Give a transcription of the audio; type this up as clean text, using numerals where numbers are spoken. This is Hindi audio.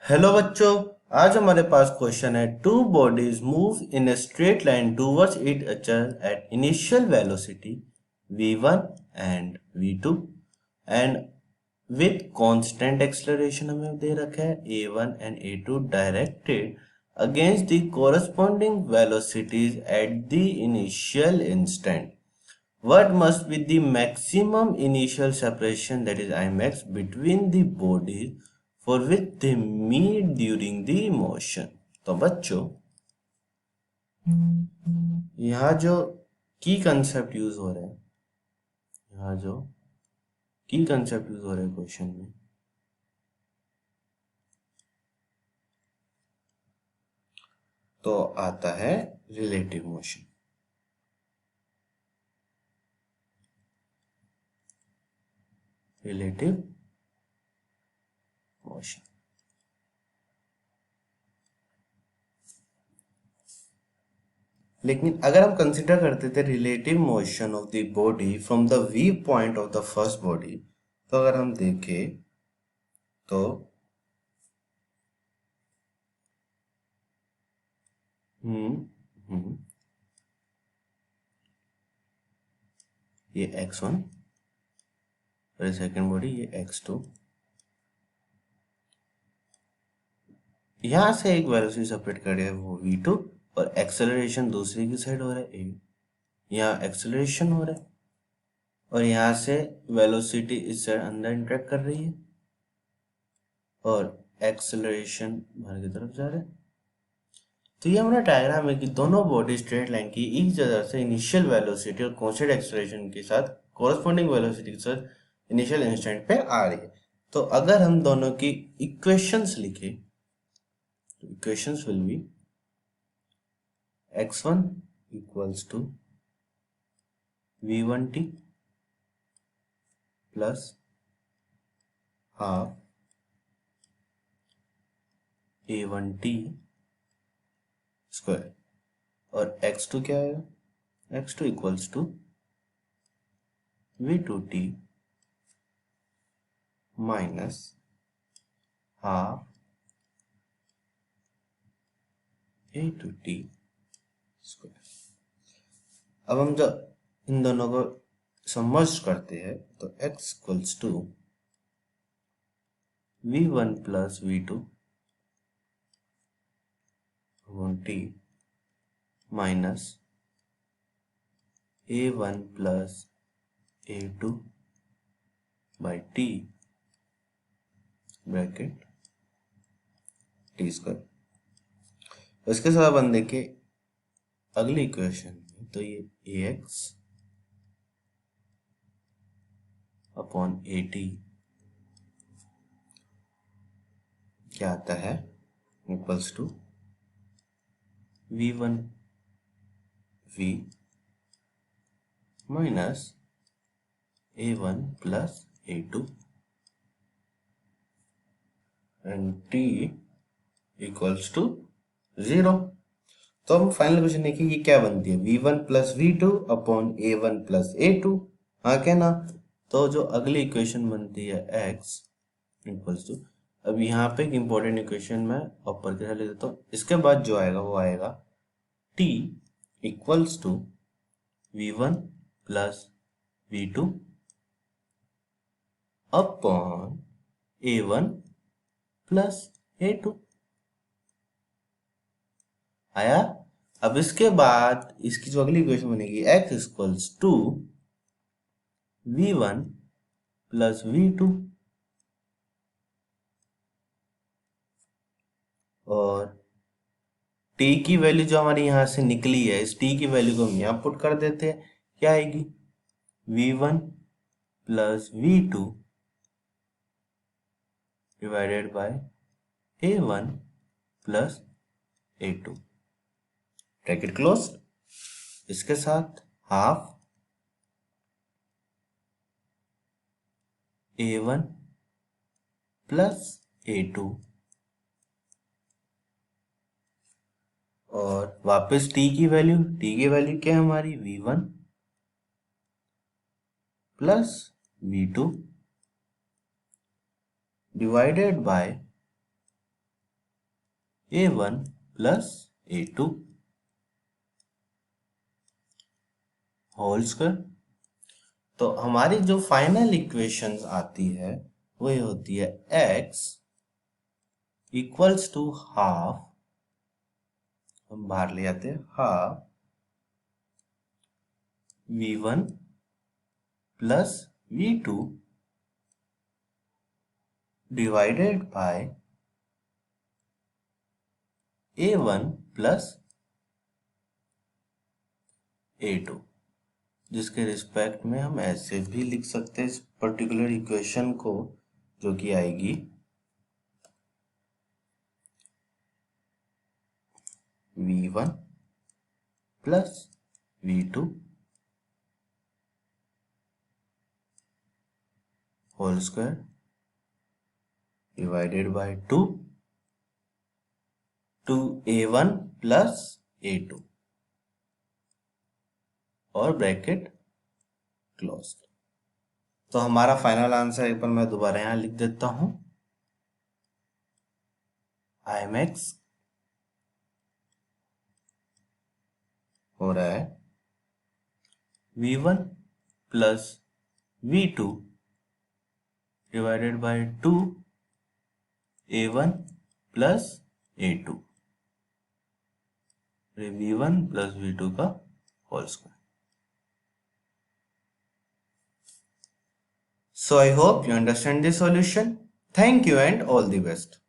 हेलो बच्चों। आज हमारे पास क्वेश्चन है two bodies move in a straight line towards it other at initial velocity v1 and v2 and with constant acceleration हमें दे रखा है a1 and a2 directed against the corresponding velocities at the initial instant. What must be the maximum initial separation, that is Imax, between the bodies for which they meet during the motion? तो बच्चों यहाँ जो की कंसेप्ट यूज हो रहे हैं, यहाँ जो की कंसेप्ट यूज हो रहे हैं क्वेश्चन में, तो आता है रिलेटिव मोशन. Relative motion. लेकिन अगर हम कंसिडर करते थे relative motion of the body from the view point of the first body, तो अगर हम देखें तो ये x1 और सेकेंड बॉडी ये x2. यहां से एक वेलोसिटी सेपरेट कर रहे हैं वो v2 और एक्सेलरेशन दूसरी की साइड हो रहा है a. यहाँ एक्सेलरेशन हो रहा है और यहाँ से वेलोसिटी इस साइड अंदर इंटरेक्ट कर रही है और एक्सेलरेशन बाहर की तरफ जा रहा है. तो ये हमारा डायग्राम है कि दोनों बॉडी स्ट्रेट लाइन की एक जगह से इनिशियल वेलोसिटी और कांस्टेंट एक्सेलरेशन के साथ कोरस्पॉन्डिंग वेलोसिटी के साथ इनिशियल इंस्टेंट पे आ रही है. तो अगर हम दोनों की इक्वेशंस लिखे तो equations will be x1 equals to v1t plus half a1t square और x2 क्या आएगा, x2 equals to v2t minus half a2t square. अब हम जब इन दोनों को समर्ज करते हैं तो x equals to v1 plus v2 t minus a1 plus a2 by t bracket t square. इसके साथ अपन देखें अगली इक्वेशन में तो ये ax अपॉन at क्या आता है equals to v1 v minus a1 plus a2 and t equals to 0. तो हम फाइनल क्वेश्चन देखिए ये क्या बनती है v1 plus v2 upon a1 plus a2. हाँ क्या ना. तो जो अगली इक्वेशन बनती है x इक्वल्स टू, अब यहाँ पे एक इंपॉर्टेंट इक्वेशन मैं ऊपर के साथ लिख देता हूँ. इसके बाद जो आएगा वो आएगा t equals to v1 plus v2 upon a1 plus a2 आया. अब इसके बाद इसकी जो अगली इक्वेशन बनेगी x equals to v1 plus v2 और t की वैल्यू जो हमारी यहां से निकली है इस t की वैल्यू को हम यहां पुट कर देते हैं. क्या आएगी v1 plus v2 divided by a1 plus a2 bracket close. इसके साथ हाफ a1 प्लस a2 और वापस t की वैल्यू क्या है हमारी v1 plus v2 divided by A1 plus A2 whole square. तो हमारी जो फाइनल इक्वेशंस आती है वो ये होती है x इक्वल्स टू हाफ, हम बाहर ले आते हैं, half v1 plus v2 divided by a1 plus a2, जिसके रिस्पेक्ट में हम ऐसे भी लिख सकते हैं इस पर्टिकुलर इक्वेशन को, जो कि आएगी v1 plus v2 whole square divided by 2 two a1 plus a2 और ब्रैकेट क्लोज। तो हमारा फाइनल आंसर एक बार मैं दोबारा यहां लिख देता हूं, IMX हो रहा है v1 plus v2 divided by 2 a1 plus a2, v1 plus v2 का whole square. So I hope you understand the solution. Thank you and all the best.